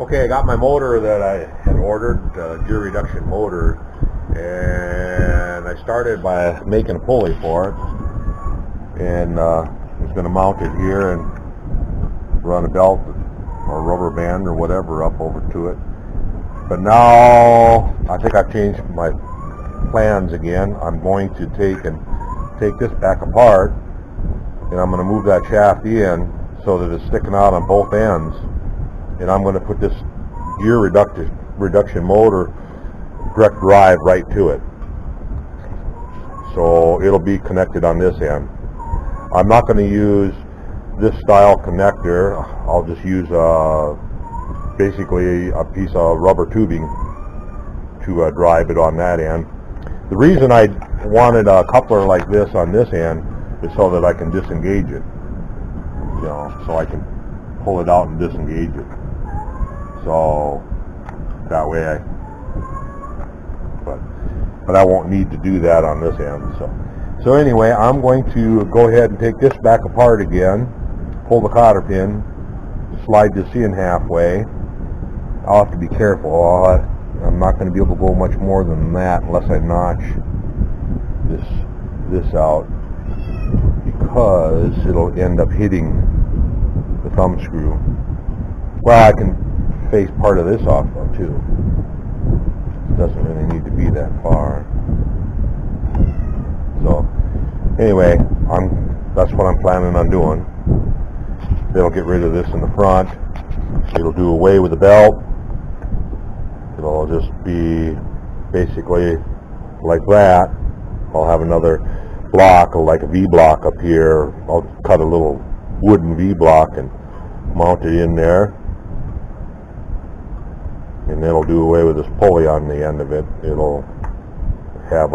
Okay, I got my motor that I had ordered, gear reduction motor, and I started by making a pulley for it, and I was going to mount it here and run a belt or rubber band or whatever up over to it. But now I think I've changed my plans again. I'm going to take this back apart, and I'm going to move that shaft in so that it's sticking out on both ends. And I'm going to put this gear reduction motor direct drive right to it. So it'll be connected on this end. I'm not going to use this style connector. I'll just use basically a piece of rubber tubing to drive it on that end. The reason I wanted a coupler like this on this end is so that I can disengage it. You know, so I can pull it out and disengage it. So that way but I won't need to do that on this end. So anyway, I'm going to go ahead and take this back apart again, pull the cotter pin, slide this in halfway. I'll have to be careful. I'm not going to be able to go much more than that unless I notch this out, because it'll end up hitting the thumb screw. Well, I can face part of this off though too. It doesn't really need to be that far. So anyway, that's what I'm planning on doing. It'll get rid of this in the front. It'll do away with the belt. It'll just be basically like that. I'll have another block, like a V block up here. I'll cut a little wooden V block and mount it in there. And it'll do away with this pulley on the end of it. It'll have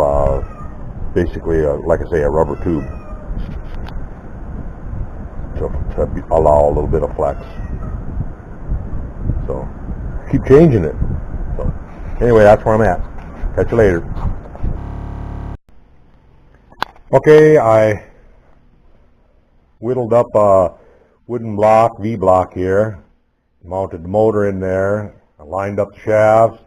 basically, like I say, a rubber tube to allow a little bit of flex. So keep changing it. So anyway, that's where I'm at. Catch you later. Okay, I whittled up a wooden block, V block here, mounted the motor in there. I lined up the shafts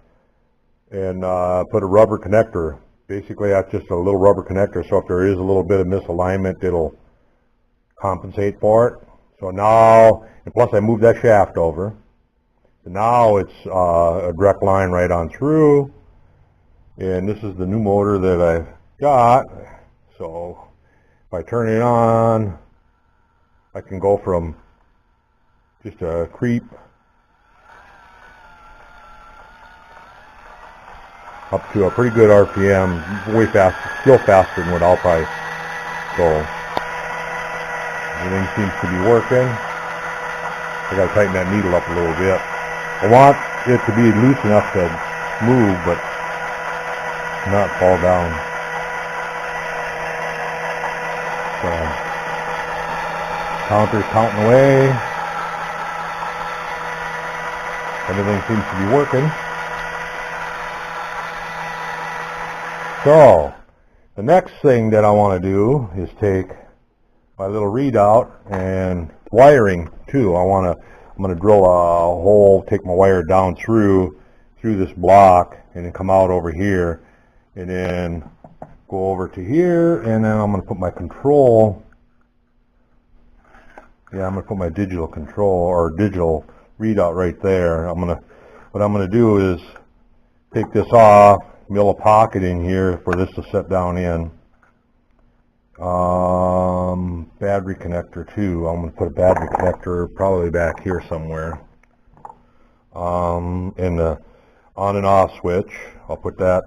and put a rubber connector. Basically, that's just a little rubber connector, so if there is a little bit of misalignment, it'll compensate for it. So now, and plus I moved that shaft over. So now it's a direct line right on through. And this is the new motor that I've got. So if I turn it on, I can go from just a creep up to a pretty good RPM, way fast, still faster than what I'll probably go. Everything seems to be working. I gotta tighten that needle up a little bit. I want it to be loose enough to move, but not fall down. So, counter's counting away. Everything seems to be working. So, the next thing that I want to do is take my little readout and wiring too. I'm going to drill a hole, take my wire down through this block, and then come out over here, and then go over to here, and then I'm going to put my control. Yeah, I'm going to put my digital control or digital readout right there. What I'm going to do is take this off, mill a pocket in here for this to set down in. Battery connector too. I'm going to put a battery connector probably back here somewhere. And the on and off switch, I'll put that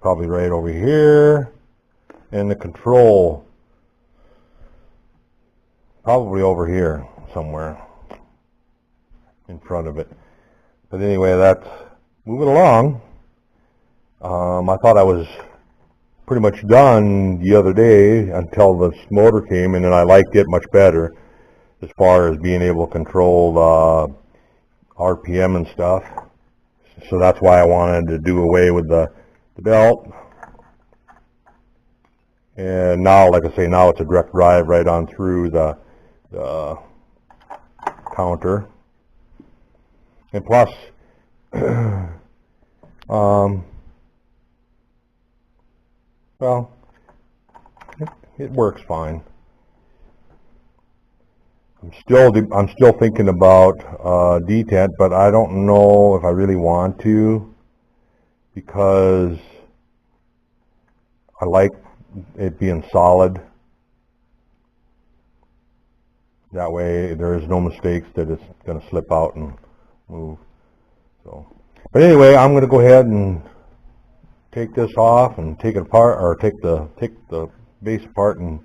probably right over here. And the control probably over here somewhere in front of it. But anyway, that's moving along. I thought I was pretty much done the other day until this motor came, and then I liked it much better as far as being able to control RPM and stuff. So that's why I wanted to do away with the belt. And now, like I say, now it's a direct drive right on through the counter. And plus, well, it works fine. I'm still thinking about detent, but I don't know if I really want to, because I like it being solid. That way there is no mistakes that it's going to slip out and move. So, but anyway, I'm going to go ahead and take this off and take it apart, or take the base apart and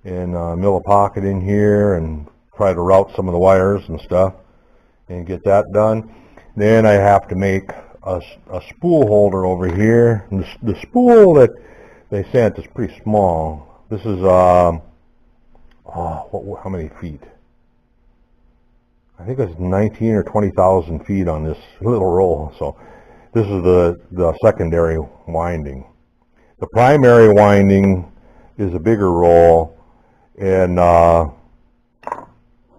mill a pocket in here and try to route some of the wires and stuff and get that done. Then I have to make a spool holder over here. And the spool that they sent is pretty small. This is how many feet? I think it's 19 or 20,000 feet on this little roll. So this is the secondary winding. The primary winding is a bigger roll, and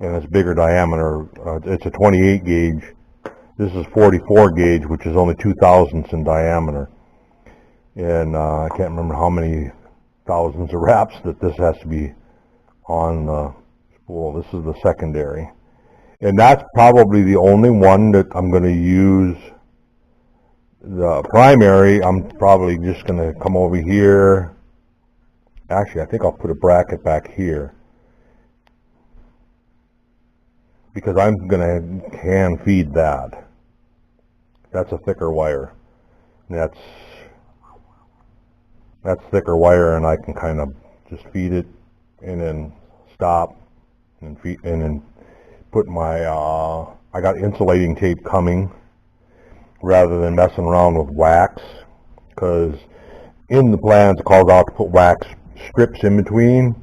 it's bigger diameter. It's a 28 gauge. This is 44 gauge, which is only 2 thousandths in diameter. And I can't remember how many thousands of wraps that this has to be on the spool. This is the secondary. And that's probably the only one that I'm going to use. The primary, I'm probably just going to come over here. Actually, I think I'll put a bracket back here, because I'm going to hand feed that. That's a thicker wire. That's thicker wire, and I can kind of just feed it and then stop and feed, and then put my I got insulating tape coming, rather than messing around with wax, because in the plans it calls out to put wax strips in between,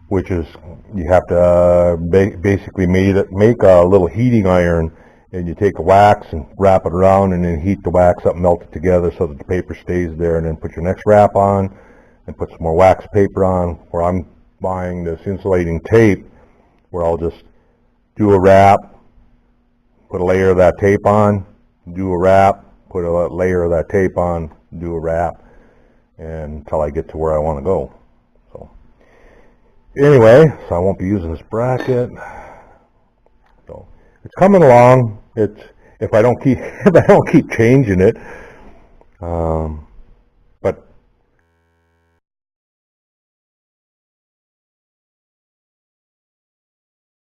which is, you have to basically make a little heating iron, and you take the wax and wrap it around and then heat the wax up, melt it together so that the paper stays there, and then put your next wrap on and put some more wax paper on. Where I'm buying this insulating tape, where I'll just do a wrap, put a layer of that tape on, do a wrap, put a layer of that tape on, do a wrap, and until I get to where I want to go. So anyway, so I won't be using this bracket. So it's coming along. It's, if I don't keep changing it.